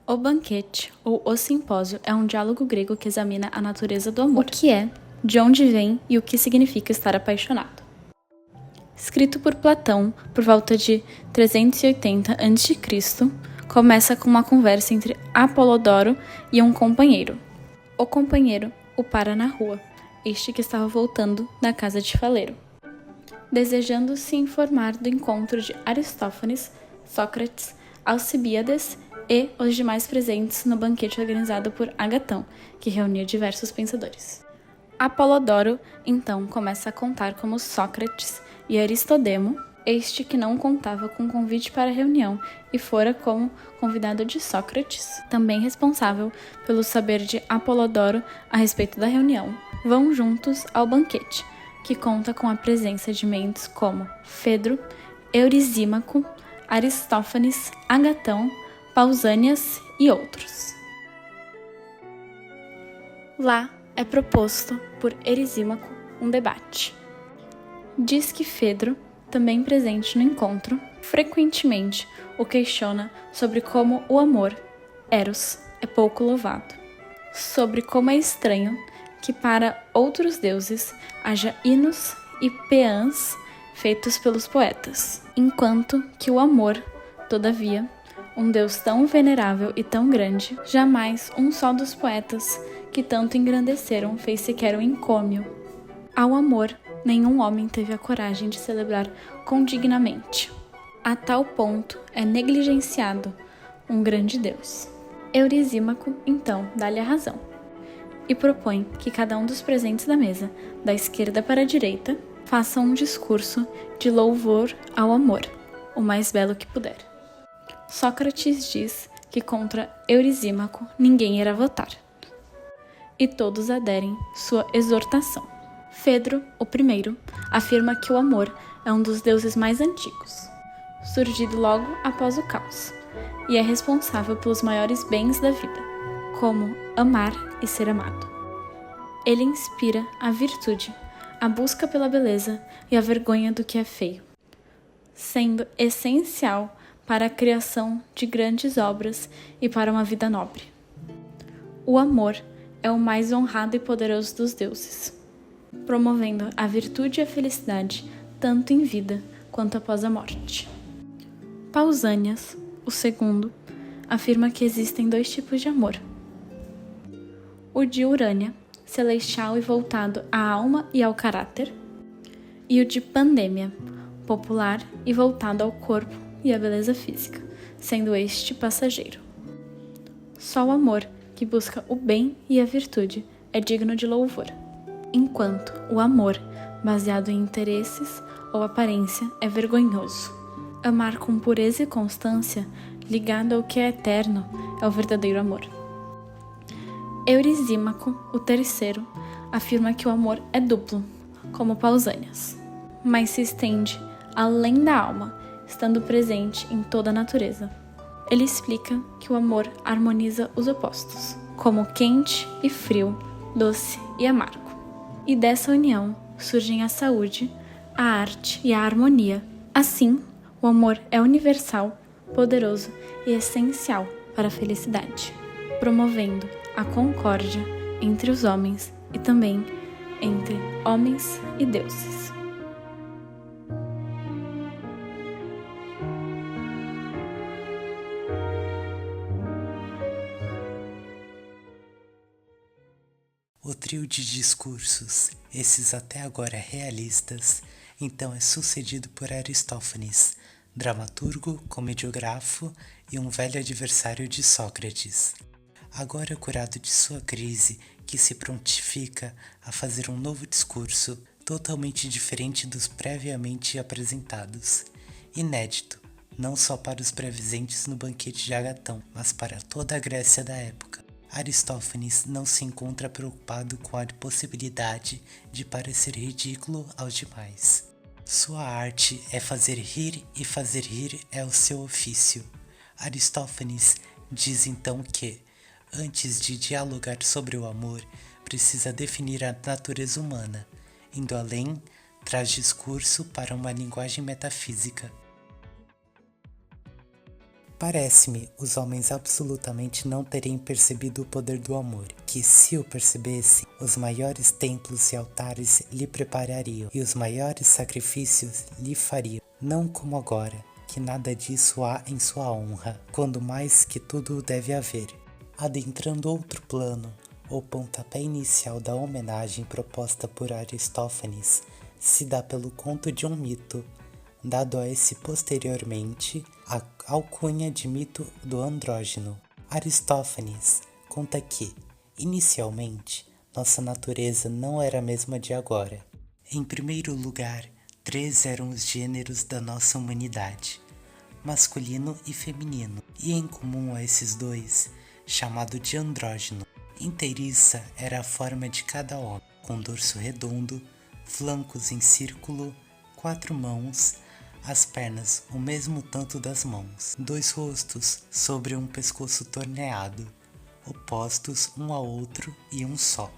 O banquete, ou o simpósio, é um diálogo grego que examina a natureza do amor. O que é, de onde vem e o que significa estar apaixonado. Escrito por Platão por volta de 380 a.C., começa com uma conversa entre Apolodoro e um companheiro. O companheiro o para na rua, este que estava voltando da casa de Faleiro. Desejando se informar do encontro de Aristófanes, Sócrates, Alcibíades e os demais presentes no banquete organizado por Agatão, que reunia diversos pensadores. Apolodoro, então, começa a contar como Sócrates e Aristodemo, este que não contava com convite para a reunião e fora como convidado de Sócrates, também responsável pelo saber de Apolodoro a respeito da reunião, vão juntos ao banquete, que conta com a presença de mentes como Fedro, Eurisímaco, Aristófanes, Agatão, Pausânias e outros. Lá é proposto por Erisímaco um debate. Diz que Fedro, também presente no encontro, frequentemente o questiona sobre como o amor, Eros, é pouco louvado, sobre como é estranho que para outros deuses haja hinos e peãs feitos pelos poetas, enquanto que o amor, todavia, um deus tão venerável e tão grande, jamais um só dos poetas que tanto engrandeceram fez sequer um encômio. Ao amor, nenhum homem teve a coragem de celebrar condignamente. A tal ponto é negligenciado um grande deus. Eurisímaco, então, dá-lhe a razão e propõe que cada um dos presentes da mesa, da esquerda para a direita, faça um discurso de louvor ao amor, o mais belo que puder. Sócrates diz que contra Eurisímaco ninguém irá votar, e todos aderem sua exortação. Fedro, o primeiro, afirma que o amor é um dos deuses mais antigos, surgido logo após o caos, e é responsável pelos maiores bens da vida, como amar e ser amado. Ele inspira a virtude, a busca pela beleza e a vergonha do que é feio, sendo essencial para a criação de grandes obras e para uma vida nobre. O amor é o mais honrado e poderoso dos deuses, promovendo a virtude e a felicidade tanto em vida quanto após a morte. Pausânias, o segundo, afirma que existem dois tipos de amor: o de Urânia, celestial e voltado à alma e ao caráter, e o de Pandêmia, popular e voltado ao corpo e à beleza física, sendo este passageiro. Só o amor, que busca o bem e a virtude, é digno de louvor, enquanto o amor, baseado em interesses ou aparência, é vergonhoso. Amar com pureza e constância, ligado ao que é eterno, é o verdadeiro amor. Eurisímaco, o terceiro, afirma que o amor é duplo, como Pausânias, mas se estende além da alma, estando presente em toda a natureza. Ele explica que o amor harmoniza os opostos, como quente e frio, doce e amargo. E dessa união surgem a saúde, a arte e a harmonia. Assim, o amor é universal, poderoso e essencial para a felicidade, promovendo a concórdia entre os homens e também entre homens e deuses. O trio de discursos, esses até agora realistas, então é sucedido por Aristófanes, dramaturgo, comediógrafo e um velho adversário de Sócrates. Agora curado de sua crise, que se prontifica a fazer um novo discurso, totalmente diferente dos previamente apresentados. Inédito, não só para os presentes no banquete de Agatão, mas para toda a Grécia da época. Aristófanes não se encontra preocupado com a possibilidade de parecer ridículo aos demais. Sua arte é fazer rir e fazer rir é o seu ofício. Aristófanes diz então que, antes de dialogar sobre o amor, precisa definir a natureza humana. Indo além, traz discurso para uma linguagem metafísica. Parece-me os homens absolutamente não terem percebido o poder do amor, que se o percebessem, os maiores templos e altares lhe preparariam e os maiores sacrifícios lhe fariam, não como agora, que nada disso há em sua honra, quando mais que tudo deve haver. Adentrando outro plano, o pontapé inicial da homenagem proposta por Aristófanes se dá pelo conto de um mito, dado a esse posteriormente a alcunha de mito do andrógeno. Aristófanes conta que, inicialmente, nossa natureza não era a mesma de agora. Em primeiro lugar, 3 eram os gêneros da nossa humanidade, masculino e feminino, e em comum a esses dois, chamado de andrógeno. Inteiriça era a forma de cada homem, com dorso redondo, flancos em círculo, 4 mãos, as pernas o mesmo tanto das mãos, 2 rostos sobre um pescoço torneado, opostos um ao outro e um só.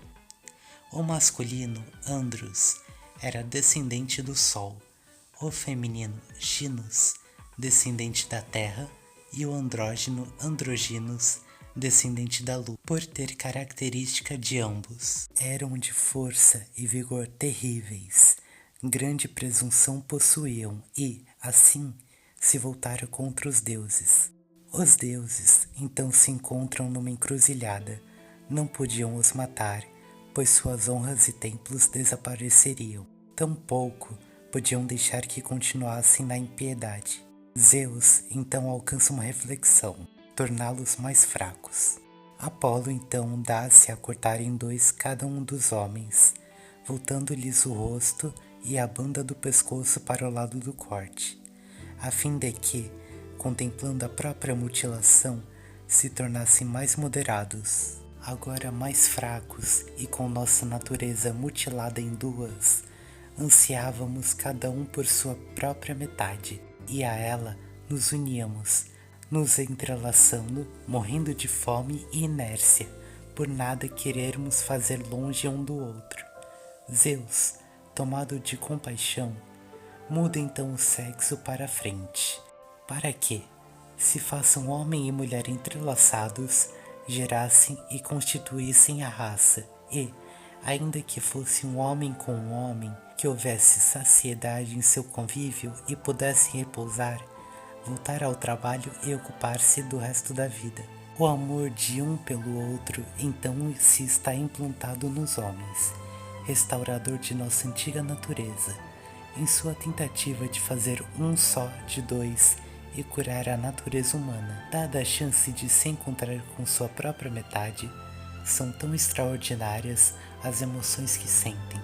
O masculino, Andros, era descendente do Sol, o feminino, Ginos, descendente da Terra, e o andrógeno, Androginos, descendente da Lua, por ter característica de ambos. Eram de força e vigor terríveis, grande presunção possuíam e, assim, se voltaram contra os deuses. Os deuses, então, se encontram numa encruzilhada. Não podiam os matar, pois suas honras e templos desapareceriam. Tampouco podiam deixar que continuassem na impiedade. Zeus, então, alcança uma reflexão, torná-los mais fracos. Apolo, então, dá-se a cortar em 2 cada um dos homens, voltando-lhes o rosto e a banda do pescoço para o lado do corte, a fim de que, contemplando a própria mutilação, se tornassem mais moderados. Agora mais fracos e com nossa natureza mutilada em 2, ansiávamos cada um por sua própria metade, e a ela nos uníamos, nos entrelaçando, morrendo de fome e inércia, por nada querermos fazer longe um do outro. Zeus, tomado de compaixão, muda então o sexo para a frente, para que, se façam homem e mulher entrelaçados, gerassem e constituíssem a raça, e, ainda que fosse um homem com um homem, que houvesse saciedade em seu convívio e pudessem repousar, voltar ao trabalho e ocupar-se do resto da vida. O amor de um pelo outro então se está implantado nos homens, restaurador de nossa antiga natureza, em sua tentativa de fazer um só de 2 e curar a natureza humana. Dada a chance de se encontrar com sua própria metade, são tão extraordinárias as emoções que sentem,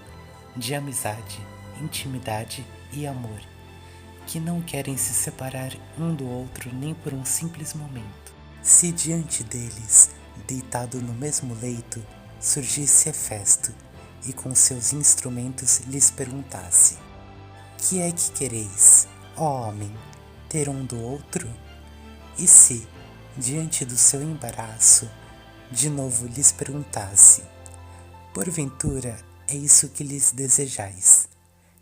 de amizade, intimidade e amor, que não querem se separar um do outro nem por um simples momento. Se diante deles, deitado no mesmo leito, surgisse Hefesto, e com seus instrumentos lhes perguntasse: que é que quereis, ó homem, ter um do outro? E se, diante do seu embaraço, de novo lhes perguntasse: porventura é isso que lhes desejais,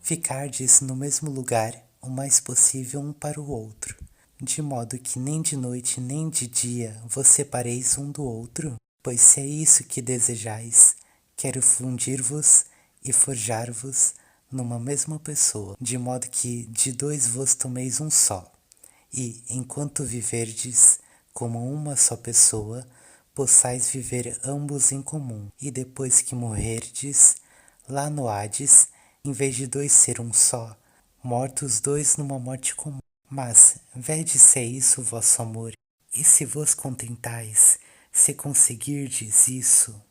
ficardes no mesmo lugar o mais possível um para o outro, de modo que nem de noite nem de dia vos separeis um do outro? Pois se é isso que desejais, quero fundir-vos e forjar-vos numa mesma pessoa, de modo que de 2 vos tomeis um só, e, enquanto viverdes como uma só pessoa, possais viver ambos em comum, e depois que morrerdes, lá no Hades, em vez de 2 ser um só, mortos 2 numa morte comum. Mas, vede se é isso o vosso amor, e se vos contentais, se conseguirdes isso.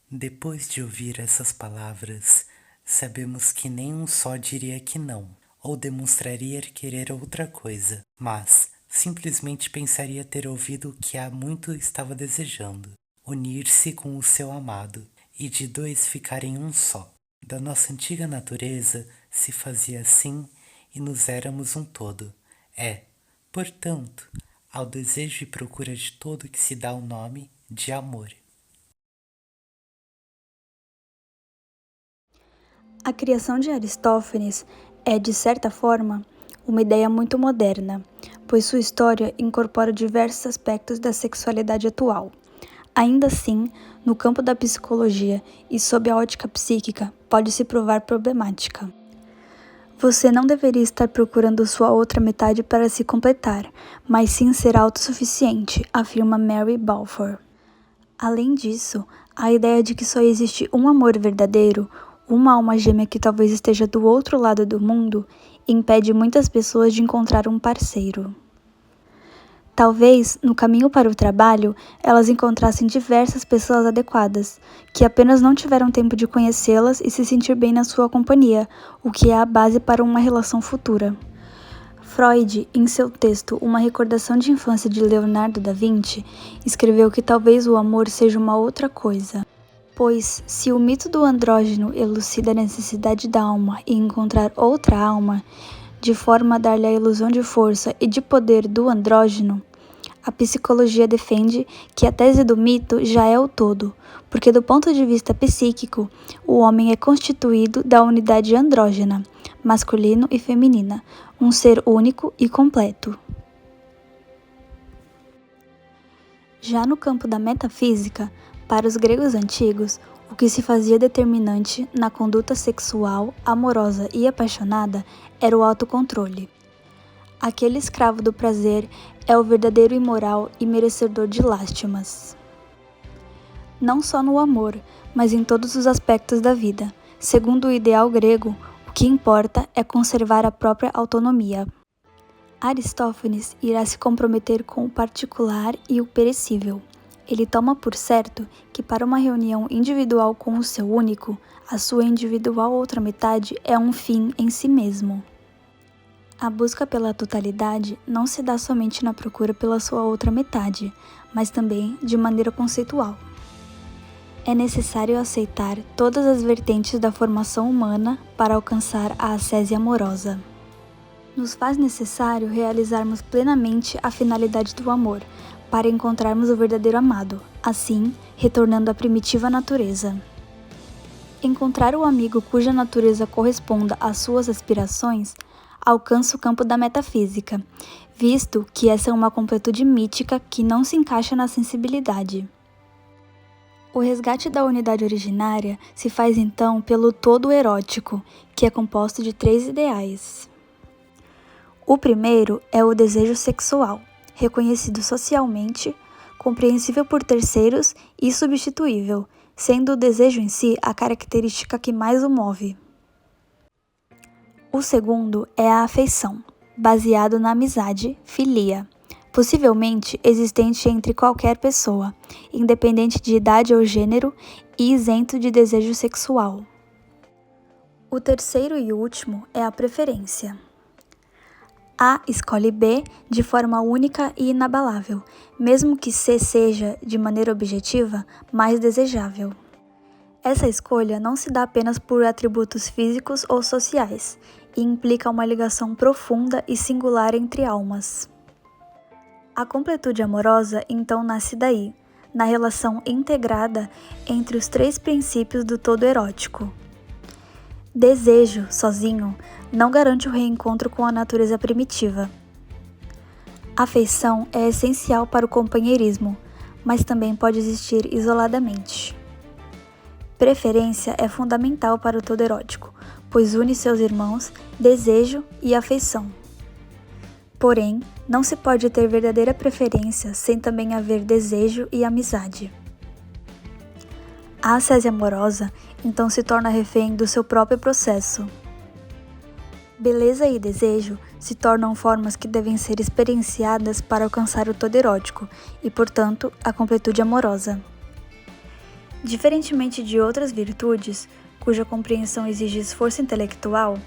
Depois de ouvir essas palavras, sabemos que nenhum só diria que não, ou demonstraria querer outra coisa, mas simplesmente pensaria ter ouvido o que há muito estava desejando, unir-se com o seu amado, e de 2 ficarem um só. Da nossa antiga natureza se fazia assim, e nos éramos um todo. Portanto, ao desejo e procura de todo que se dá o nome de amor. A criação de Aristófanes é, de certa forma, uma ideia muito moderna, pois sua história incorpora diversos aspectos da sexualidade atual. Ainda assim, no campo da psicologia e sob a ótica psíquica, pode se provar problemática. Você não deveria estar procurando sua outra metade para se completar, mas sim ser autossuficiente, afirma Mary Balfour. Além disso, a ideia de que só existe um amor verdadeiro, uma alma gêmea que talvez esteja do outro lado do mundo, impede muitas pessoas de encontrar um parceiro. Talvez, no caminho para o trabalho, elas encontrassem diversas pessoas adequadas, que apenas não tiveram tempo de conhecê-las e se sentir bem na sua companhia, o que é a base para uma relação futura. Freud, em seu texto Uma Recordação de Infância de Leonardo da Vinci, escreveu que talvez o amor seja uma outra coisa. Pois, se o mito do andrógeno elucida a necessidade da alma em encontrar outra alma, de forma a dar-lhe a ilusão de força e de poder do andrógeno, a psicologia defende que a tese do mito já é o todo, porque do ponto de vista psíquico, o homem é constituído da unidade andrógena, masculino e feminina, um ser único e completo. Já no campo da metafísica, para os gregos antigos, o que se fazia determinante na conduta sexual, amorosa e apaixonada era o autocontrole. Aquele escravo do prazer é o verdadeiro imoral e merecedor de lástimas. Não só no amor, mas em todos os aspectos da vida. Segundo o ideal grego, o que importa é conservar a própria autonomia. Aristófanes irá se comprometer com o particular e o perecível. Ele toma por certo que para uma reunião individual com o seu único, a sua individual outra metade é um fim em si mesmo. A busca pela totalidade não se dá somente na procura pela sua outra metade, mas também de maneira conceitual. É necessário aceitar todas as vertentes da formação humana para alcançar a ascese amorosa. Nos faz necessário realizarmos plenamente a finalidade do amor, para encontrarmos o verdadeiro amado, assim, retornando à primitiva natureza. Encontrar o amigo cuja natureza corresponda às suas aspirações alcança o campo da metafísica, visto que essa é uma completude mítica que não se encaixa na sensibilidade. O resgate da unidade originária se faz então pelo todo erótico, que é composto de 3 ideais. O primeiro é o desejo sexual, reconhecido socialmente, compreensível por terceiros e substituível, sendo o desejo em si a característica que mais o move. O segundo é a afeição, baseado na amizade, filia, possivelmente existente entre qualquer pessoa, independente de idade ou gênero e isento de desejo sexual. O terceiro e último é a preferência. A escolhe B de forma única e inabalável, mesmo que C seja, de maneira objetiva, mais desejável. Essa escolha não se dá apenas por atributos físicos ou sociais, e implica uma ligação profunda e singular entre almas. A completude amorosa então nasce daí, na relação integrada entre os 3 princípios do todo erótico. Desejo, sozinho, não garante o reencontro com a natureza primitiva. Afeição é essencial para o companheirismo, mas também pode existir isoladamente. Preferência é fundamental para o todo erótico, pois une seus irmãos, desejo e afeição. Porém, não se pode ter verdadeira preferência sem também haver desejo e amizade. A ascese amorosa, então, se torna refém do seu próprio processo. Beleza e desejo se tornam formas que devem ser experienciadas para alcançar o todo erótico e, portanto, a completude amorosa. Diferentemente de outras virtudes, cuja compreensão exige esforço intelectual,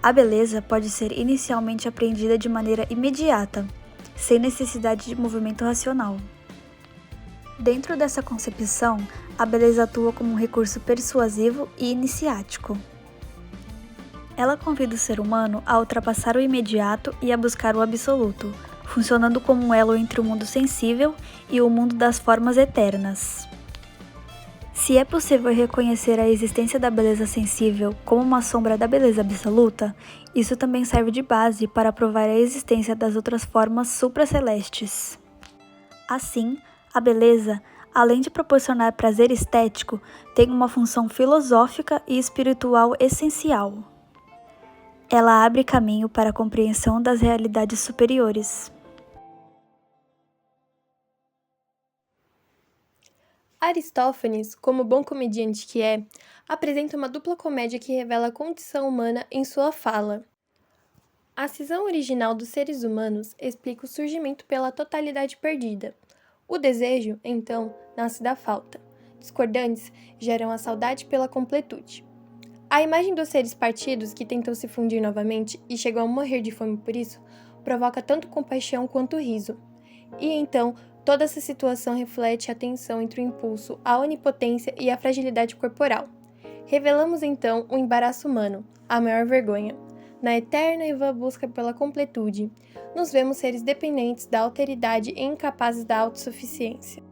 a beleza pode ser inicialmente apreendida de maneira imediata, sem necessidade de movimento racional. Dentro dessa concepção, a beleza atua como um recurso persuasivo e iniciático. Ela convida o ser humano a ultrapassar o imediato e a buscar o absoluto, funcionando como um elo entre o mundo sensível e o mundo das formas eternas. Se é possível reconhecer a existência da beleza sensível como uma sombra da beleza absoluta, isso também serve de base para provar a existência das outras formas supracelestes. Assim, a beleza, além de proporcionar prazer estético, tem uma função filosófica e espiritual essencial. Ela abre caminho para a compreensão das realidades superiores. Aristófanes, como bom comediante que é, apresenta uma dupla comédia que revela a condição humana em sua fala. A cisão original dos seres humanos explica o surgimento pela totalidade perdida. O desejo, então, nasce da falta. Discordantes geram a saudade pela completude. A imagem dos seres partidos que tentam se fundir novamente e chegam a morrer de fome por isso, provoca tanto compaixão quanto riso. E então, toda essa situação reflete a tensão entre o impulso, a onipotência e a fragilidade corporal. Revelamos então o embaraço humano, a maior vergonha. Na eterna e vã busca pela completude, nos vemos seres dependentes da alteridade e incapazes da autossuficiência.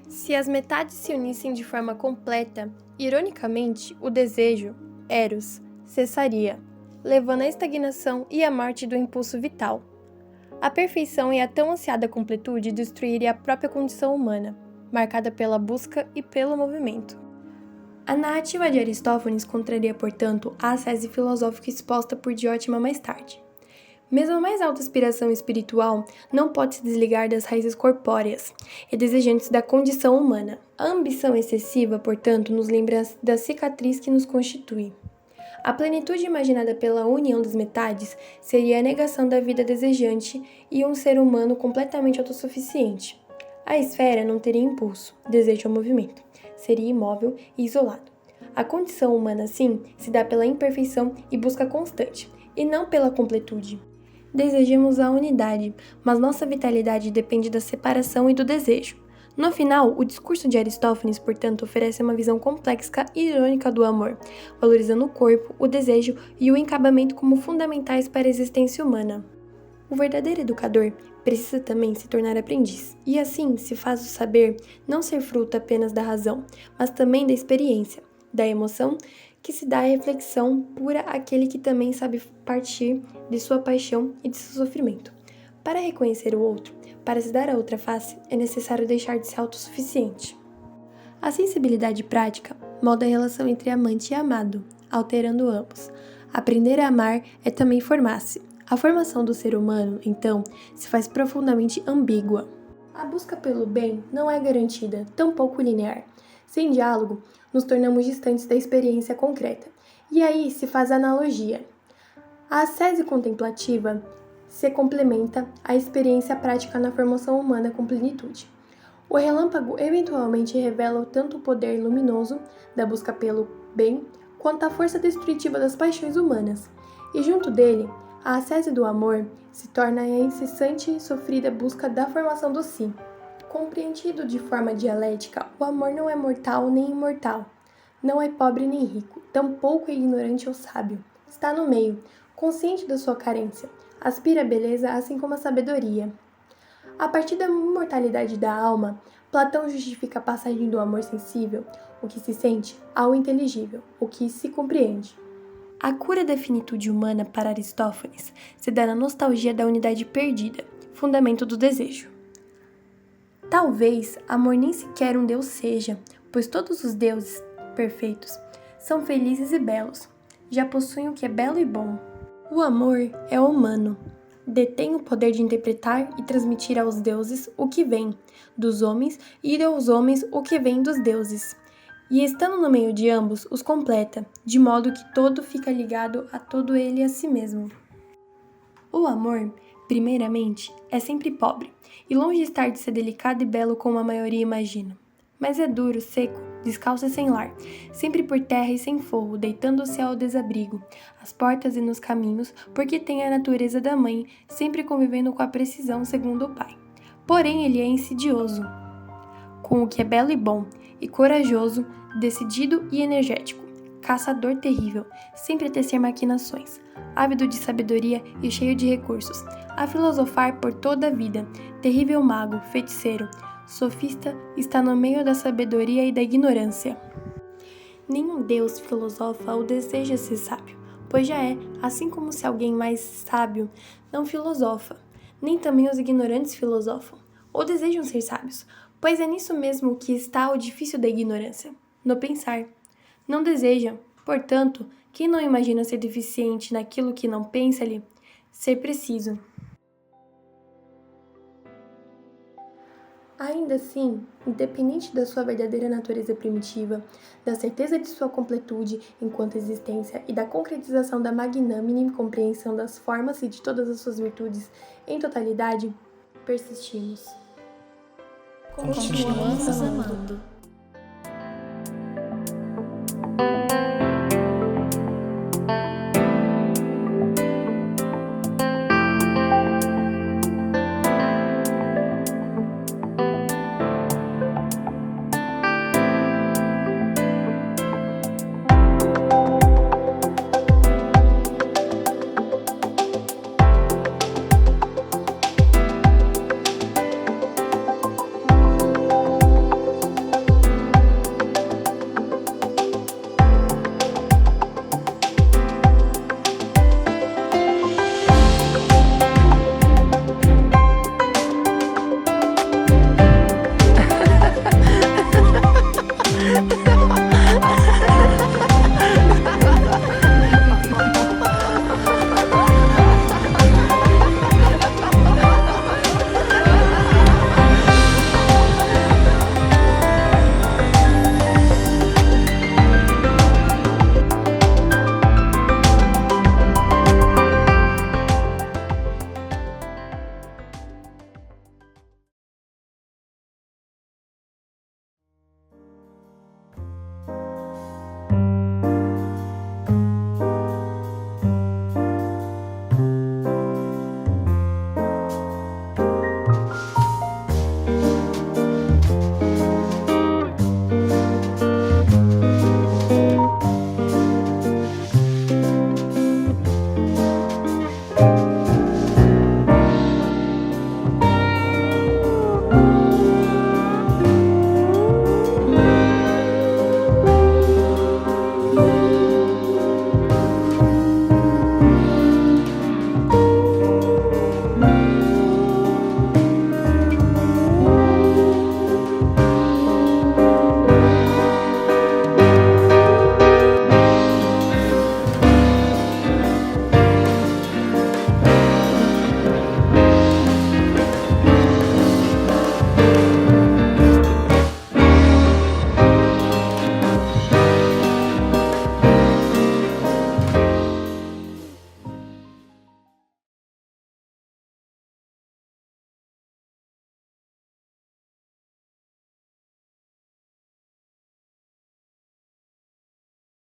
Se as metades se unissem de forma completa, ironicamente, o desejo, Eros, cessaria, levando à estagnação e à morte do impulso vital. A perfeição e a tão ansiada completude destruiriam a própria condição humana, marcada pela busca e pelo movimento. A narrativa de Aristófanes contraria, portanto, a ascese filosófica exposta por Diótima mais tarde. Mesmo a mais alta aspiração espiritual não pode se desligar das raízes corpóreas e desejantes da condição humana. A ambição excessiva, portanto, nos lembra da cicatriz que nos constitui. A plenitude imaginada pela união das metades seria a negação da vida desejante e um ser humano completamente autossuficiente. A esfera não teria impulso, desejo ou movimento, seria imóvel e isolado. A condição humana, assim, se dá pela imperfeição e busca constante, e não pela completude. Desejamos a unidade, mas nossa vitalidade depende da separação e do desejo. No final, o discurso de Aristófanes, portanto, oferece uma visão complexa e irônica do amor, valorizando o corpo, o desejo e o encabamento como fundamentais para a existência humana. O verdadeiro educador precisa também se tornar aprendiz, e assim se faz o saber não ser fruto apenas da razão, mas também da experiência, da emoção, que se dá à reflexão pura àquele que também sabe partir de sua paixão e de seu sofrimento. Para reconhecer o outro, para se dar a outra face, é necessário deixar de ser autossuficiente. A sensibilidade prática molda a relação entre amante e amado, alterando ambos. Aprender a amar é também formar-se. A formação do ser humano, então, se faz profundamente ambígua. A busca pelo bem não é garantida, tampouco linear. Sem diálogo, nos tornamos distantes da experiência concreta. E aí se faz a analogia. A ascese contemplativa se complementa à experiência prática na formação humana com plenitude. O relâmpago eventualmente revela tanto o poder luminoso da busca pelo bem, quanto a força destrutiva das paixões humanas. E junto dele, a ascese do amor se torna a incessante e sofrida busca da formação do si. Compreendido de forma dialética, o amor não é mortal nem imortal. Não é pobre nem rico, tampouco é ignorante ou sábio. Está no meio, consciente da sua carência. Aspira a beleza assim como a sabedoria. A partir da imortalidade da alma, Platão justifica a passagem do amor sensível, o que se sente, ao inteligível, o que se compreende. A cura da finitude humana para Aristófanes se dá na nostalgia da unidade perdida, fundamento do desejo. Talvez amor nem sequer um deus seja, pois todos os deuses perfeitos são felizes e belos, já possuem o que é belo e bom. O amor é humano, detém o poder de interpretar e transmitir aos deuses o que vem dos homens e aos homens o que vem dos deuses. E estando no meio de ambos, os completa, de modo que todo fica ligado a todo ele e a si mesmo. O amor, primeiramente, é sempre pobre, e longe de estar de ser delicado e belo como a maioria imagina. Mas é duro, seco, descalço e sem lar, sempre por terra e sem forro, deitando-se ao desabrigo, às portas e nos caminhos, porque tem a natureza da mãe, sempre convivendo com a precisão segundo o pai. Porém, ele é insidioso, com o que é belo e bom, e corajoso, decidido e energético, caçador terrível, sempre a tecer maquinações, ávido de sabedoria e cheio de recursos, a filosofar por toda a vida, terrível mago, feiticeiro, Sofista está no meio da sabedoria e da ignorância. Nenhum Deus filosofa ou deseja ser sábio, pois já é, assim como se alguém mais sábio não filosofa, nem também os ignorantes filosofam, ou desejam ser sábios, pois é nisso mesmo que está o difícil da ignorância, no pensar. Não deseja, portanto, quem não imagina ser deficiente naquilo que não pensa-lhe, ser preciso. Ainda assim, independente da sua verdadeira natureza primitiva, da certeza de sua completude enquanto existência e da concretização da magnânime compreensão das formas e de todas as suas virtudes em totalidade, persistimos. Continuamos amando.